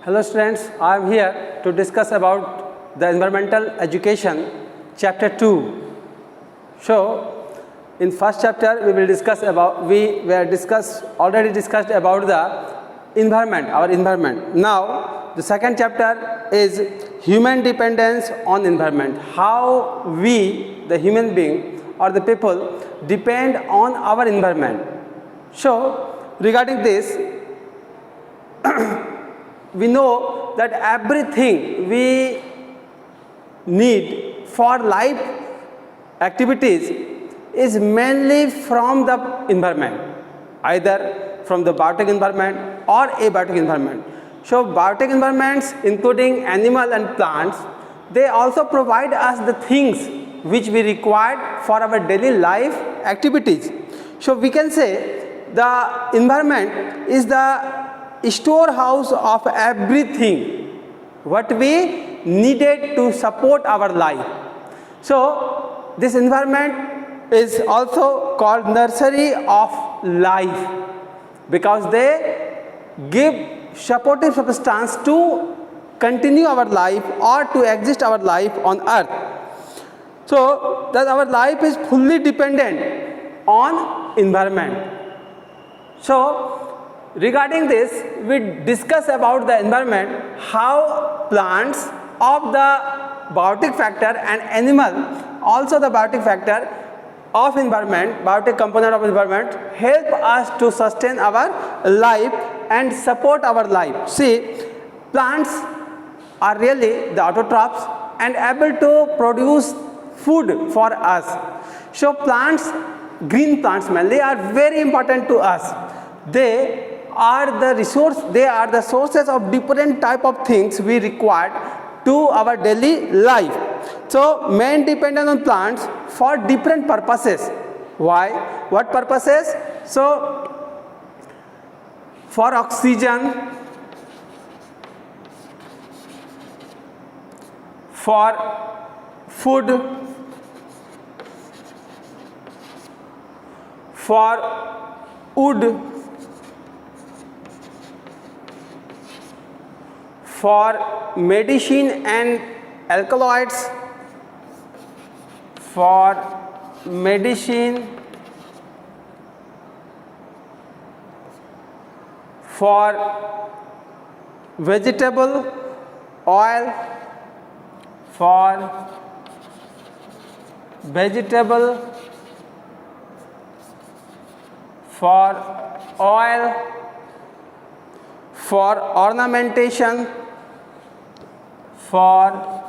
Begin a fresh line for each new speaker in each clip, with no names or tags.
Hello students, I am here to discuss about the environmental education chapter 2. So, in first chapter we will discuss about, already discussed about the environment, our environment. Now, the second chapter is human dependence on environment. How we, the human being or the people, depend on our environment. So, regarding this, we know that everything we need for life activities is mainly from the environment, either from the biotic environment or abiotic environment. So biotic environments, including animal and plants, they also provide us the things which we require for our daily life activities. So we can say the environment is the storehouse of everything what we needed to support our life. So this environment is also called nursery of life because they give supportive substance to continue our life or to exist our life on earth. So that our life is fully dependent on environment. So regarding this, we discuss about the environment, how plants of the biotic factor and animal also the biotic factor of environment, biotic component of environment help us to sustain our life and support our life. See, plants are really the autotrophs and able to produce food for us. So plants, green plants mainly, are very important to us. They are the sources of different type of things we require to our daily life. So man dependent on plants for different purposes. Why? What purposes? So for oxygen, for food, for wood, for medicine and alkaloids, for medicine, for vegetable oil, for vegetable, for oil, for ornamentation, for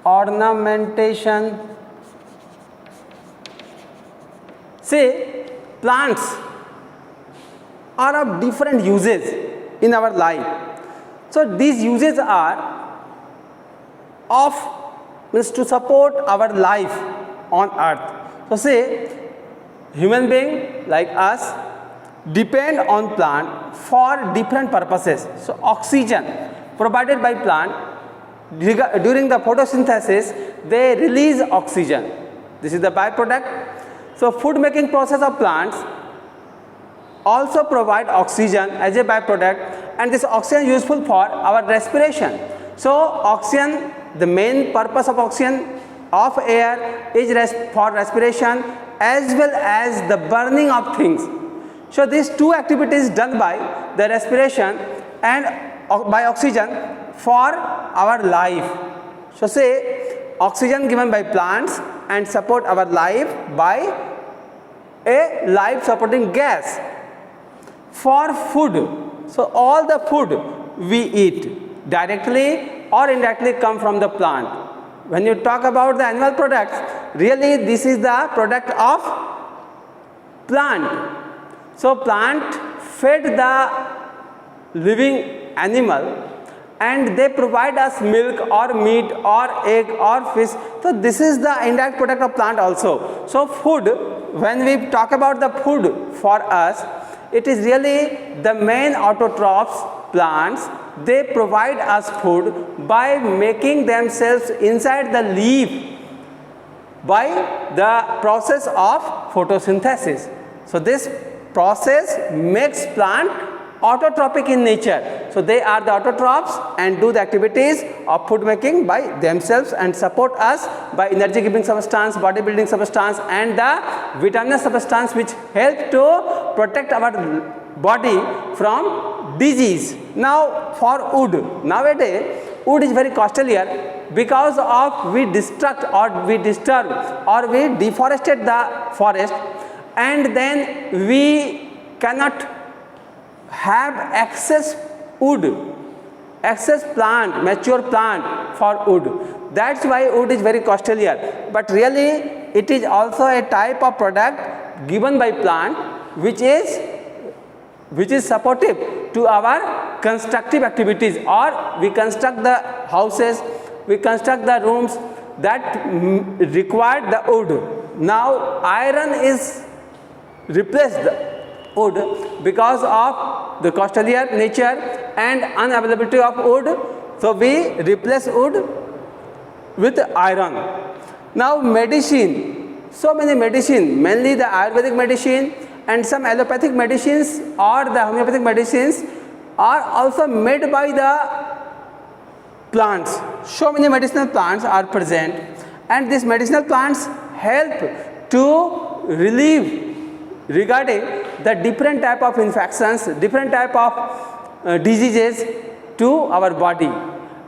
ornamentation. See, plants are of different uses in our life. So these uses are means to support our life on earth. So say, human being like us depend on plant for different purposes. So oxygen provided by plant during the photosynthesis, they release oxygen. This is the byproduct. So food making process of plants also provide oxygen as a byproduct, and this oxygen is useful for our respiration. So oxygen, the main purpose of oxygen of air is for respiration as well as the burning of things. So these two activities done by the respiration and by oxygen for our life. So say oxygen given by plants and support our life by a life supporting gas. For food, so all the food we eat directly or indirectly come from the plant. When you talk about the animal products, really this is the product of plant. So plant fed the living animal and they provide us milk or meat or egg or fish. So this is the indirect product of plant also. So food, when we talk about the food for us, it is really the main autotrophs, plants. They provide us food by making themselves inside the leaf by the process of photosynthesis. So this process makes plant autotrophic in nature. So they are the autotrophs and do the activities of food making by themselves and support us by energy giving substance, body building substance and the vitaminous substance which help to protect our body from disease. Now for wood, nowadays wood is very costlier because of we destruct or we disturb or we deforested the forest, and then we cannot have excess wood, excess plant, mature plant for wood. That's why wood is very costlier. But really it is also a type of product given by plant which is supportive to our constructive activities, or we construct the houses, we construct the rooms that require the wood. Now iron is replaced wood because of the costlier nature and unavailability of wood. So we replace wood with iron. Now medicine, so many medicine, mainly the Ayurvedic medicine and some allopathic medicines or the homeopathic medicines are also made by the plants. So many medicinal plants are present, and these medicinal plants help to relieve regarding the different type of infections, different type of diseases to our body.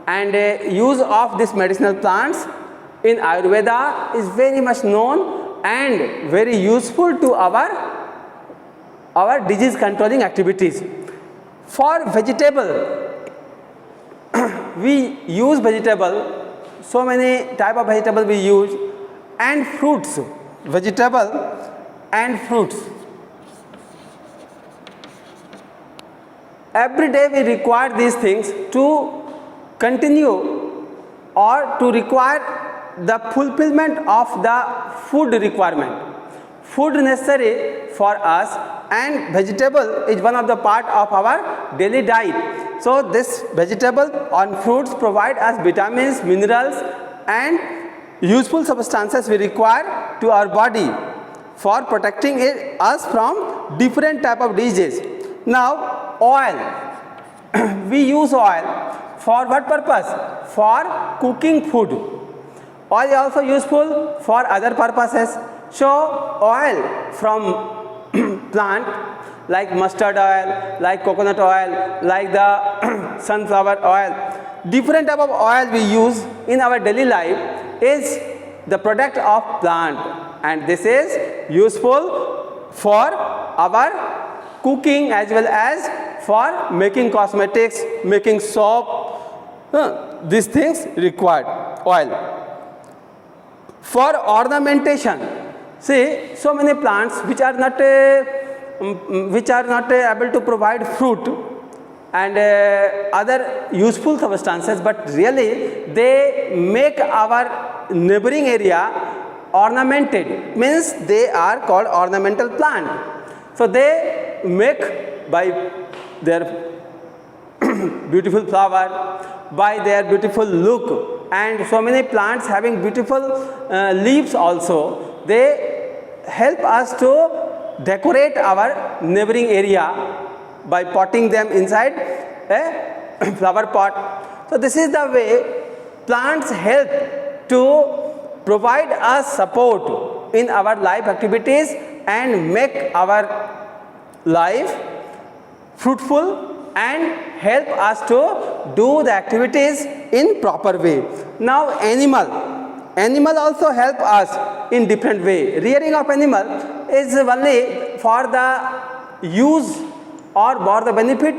And use of these medicinal plants in Ayurveda is very much known and very useful to our disease controlling activities. For vegetable, we use vegetable, so many type of vegetable we use, and fruits, vegetable and fruits. Every day we require these things to continue or to require the fulfillment of the food requirement, food necessary for us, and vegetable is one of the part of our daily diet. So this vegetable and fruits provide us vitamins, minerals and useful substances we require to our body for protecting us from different type of diseases. Now oil, we use oil for what purpose? For cooking food. Oil is also useful for other purposes. So oil from plant like mustard oil, like coconut oil, like the sunflower oil, different type of oil we use in our daily life is the product of plant, and this is useful for our cooking as well as for making cosmetics, making soap. These things required oil. For ornamentation, see, so many plants which are not able to provide fruit and other useful substances, but really they make our neighboring area ornamented, means they are called ornamental plant. So they make by their beautiful flower, by their beautiful look, and so many plants having beautiful leaves also, they help us to decorate our neighboring area by potting them inside a flower pot. So this is the way plants help to provide us support in our life activities and make our life fruitful and help us to do the activities in proper way. Now animal also help us in different way. Rearing of animal is only for the use or for the benefit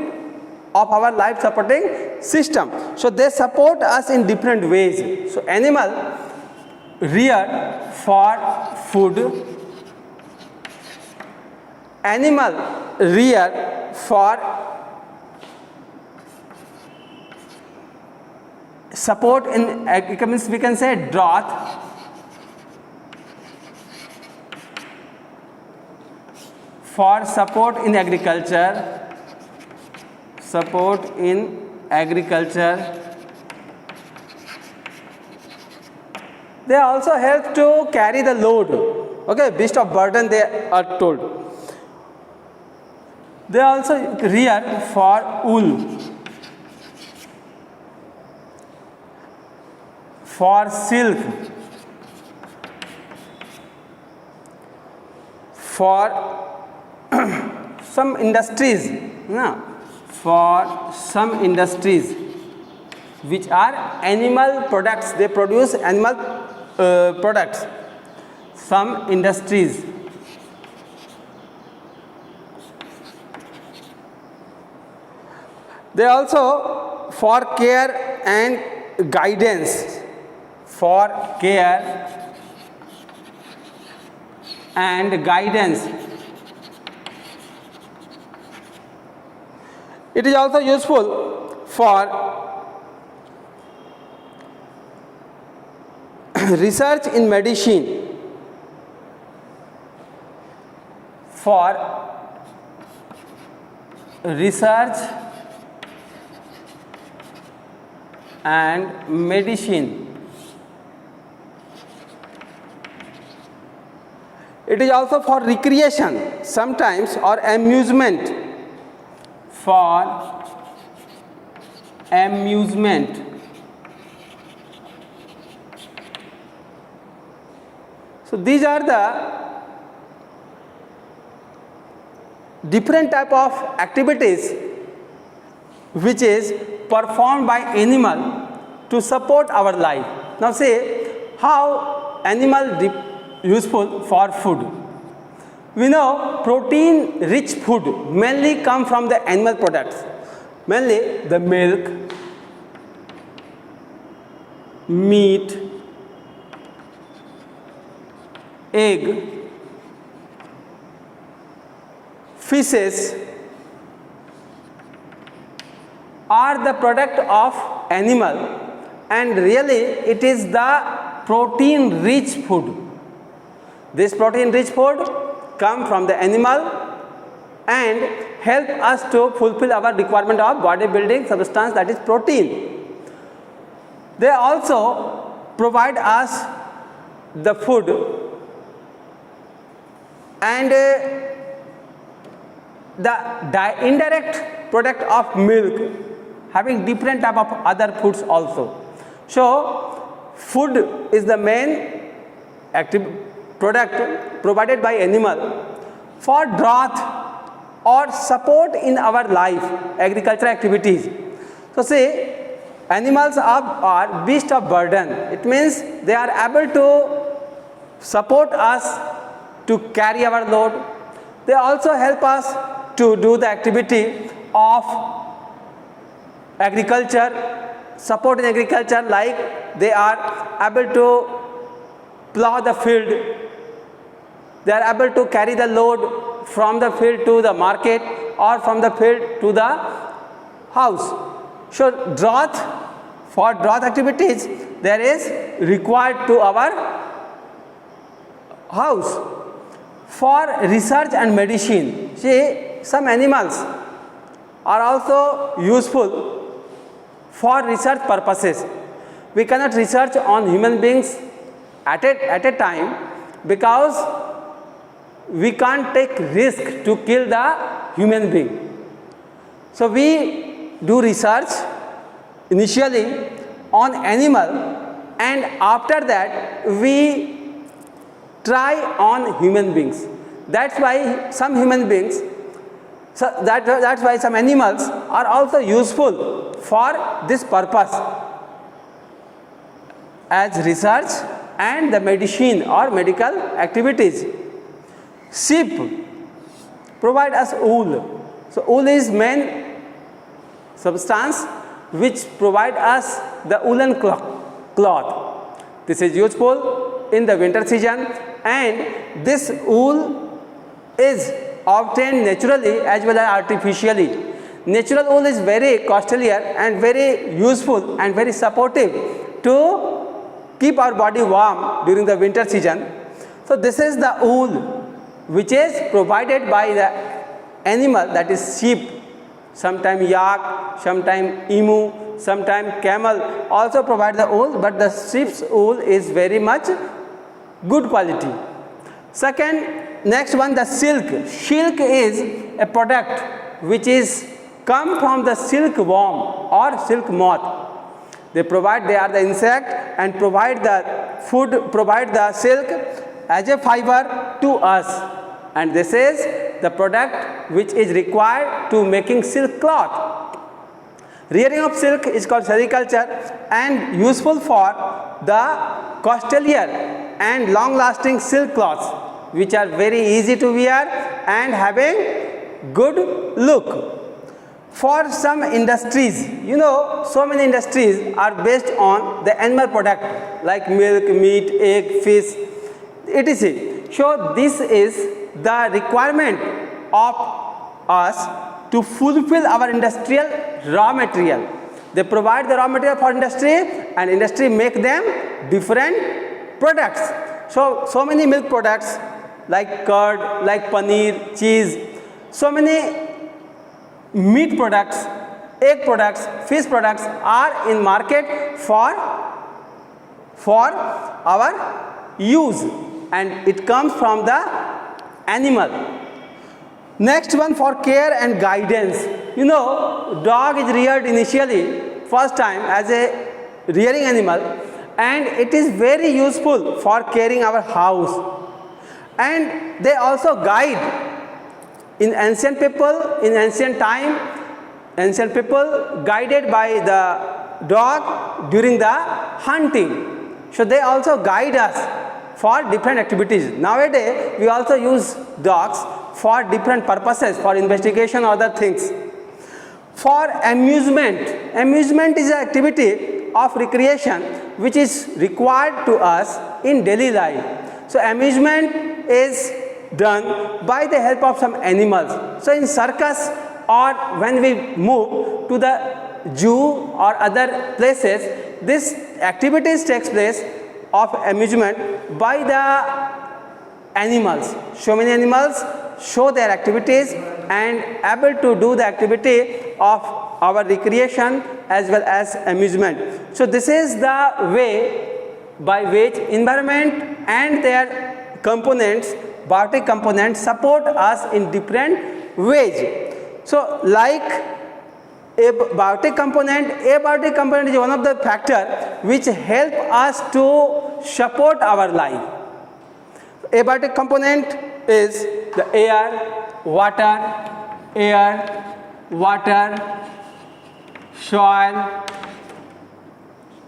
of our life supporting system. So they support us in different ways. So animal reared for food, animal reared for support in agriculture, we can say drought, for support in agriculture, they also help to carry the load, okay, beast of burden they are told. They also rear for wool, for silk, for some industries, for some industries which are animal products, they produce animal products, some industries. They also for care and guidance, for care and guidance. It is also useful for research in medicine, for research and medicine. It is also for recreation sometimes or amusement, for amusement. So these are the different type of activities which is performed by animal to support our life. Now say how animal useful for food. We know protein rich food mainly come from the animal products, mainly the milk, meat, egg, fishes are the product of animal, and really it is the protein rich food. This protein rich food come from the animal and help us to fulfill our requirement of bodybuilding substance, that is protein. They also provide us the food, and the indirect product of milk having different type of other foods also. So food is the main active product provided by animal for growth or support in our life, agricultural activities. So say animals are beasts of burden. It means they are able to support us to carry our load. They also help us to do the activity of agriculture, support in agriculture, like they are able to plow the field, they are able to carry the load from the field to the market or from the field to the house. So for drought activities there is required to our house. For research and medicine, see some animals are also useful for research purposes. We cannot research on human beings at a time because we can't take risk to kill the human being. So we do research initially on animal, and after that we try on human beings. That's why some human beings, that's why some animals are also useful for this purpose as research and the medicine or medical activities. Sheep provide us wool. So wool is main substance which provide us the woolen cloth. This is useful in the winter season, and this wool is obtained naturally as well as artificially. Natural wool is very costlier and very useful and very supportive to keep our body warm during the winter season. So this is the wool which is provided by the animal, that is sheep. Sometimes yak, sometimes emu, sometimes camel also provide the wool, but the sheep's wool is very much good quality. Second, next one, the silk. Silk is a product which is come from the silkworm or silk moth. They are the insect and provide the food, provide the silk as a fiber to us. And this is the product which is required to making silk cloth. Rearing of silk is called sericulture and useful for the costlier and long lasting silk cloths, which are very easy to wear and having good look. For some industries, so many industries are based on the animal product like milk, meat, egg, fish, etc. So this is the requirement of us to fulfill our industrial raw material. They provide the raw material for industry and industry make them different products. So many milk products like curd, like paneer, cheese, so many meat products, egg products, fish products are in market for our use, and it comes from the animal. Next one, for care and guidance. Dog is reared initially first time as a rearing animal, and it is very useful for caring our house, and they also guide. In ancient time, ancient people guided by the dog during the hunting. So they also guide us for different activities. Nowadays, we also use dogs for different purposes, for investigation or other things. For amusement, amusement is an activity of recreation which is required to us in daily life. So amusement is done by the help of some animals. So in circus or when we move to the zoo or other places, this activities takes place of amusement by the animals. So many animals show their activities and able to do the activity of our recreation as well as amusement. So this is the way by which environment and their components, biotic components, support us in different ways. So like a biotic component is one of the factors which help us to support our life. Abiotic component is the air, water, soil,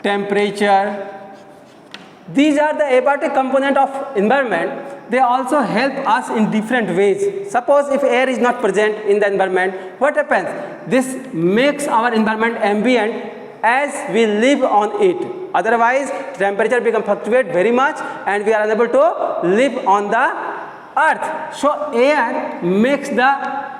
temperature. These are the abiotic component of environment. They also help us in different ways. Suppose if air is not present in the environment, what happens? This makes our environment ambient as we live on it. Otherwise, temperature becomes fluctuate very much and we are unable to live on the earth. So air makes the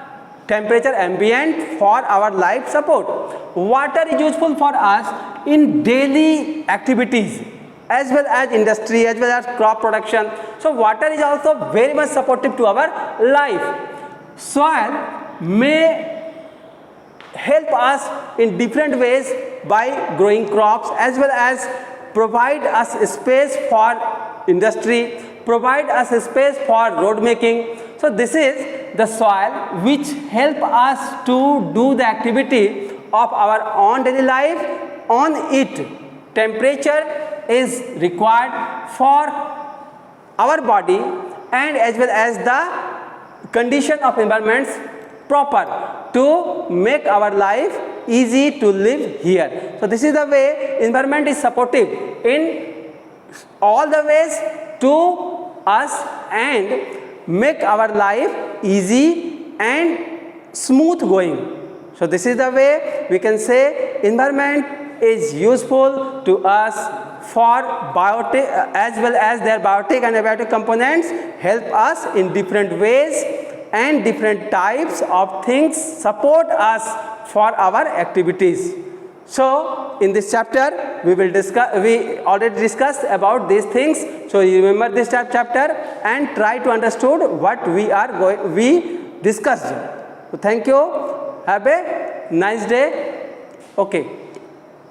temperature ambient for our life support. Water is useful for us in daily activities as well as industry, as well as crop production. So water is also very much supportive to our life. Soil may help us in different ways by growing crops, as well as provide us space for industry, provide us space for road making. So this is the soil which help us to do the activity of our own daily life on it. Temperature is required for our body and as well as the condition of environments proper to make our life easy to live here. So this is the way environment is supportive in all the ways to us and make our life easy and smooth going. So this is the way we can say environment is useful to us for biotic as well as their biotic and abiotic components help us in different ways and different types of things support us for our activities. So in this chapter we already discussed about these things. So you remember this chapter and try to understood what we discussed. So thank you. Have a nice day. Okay.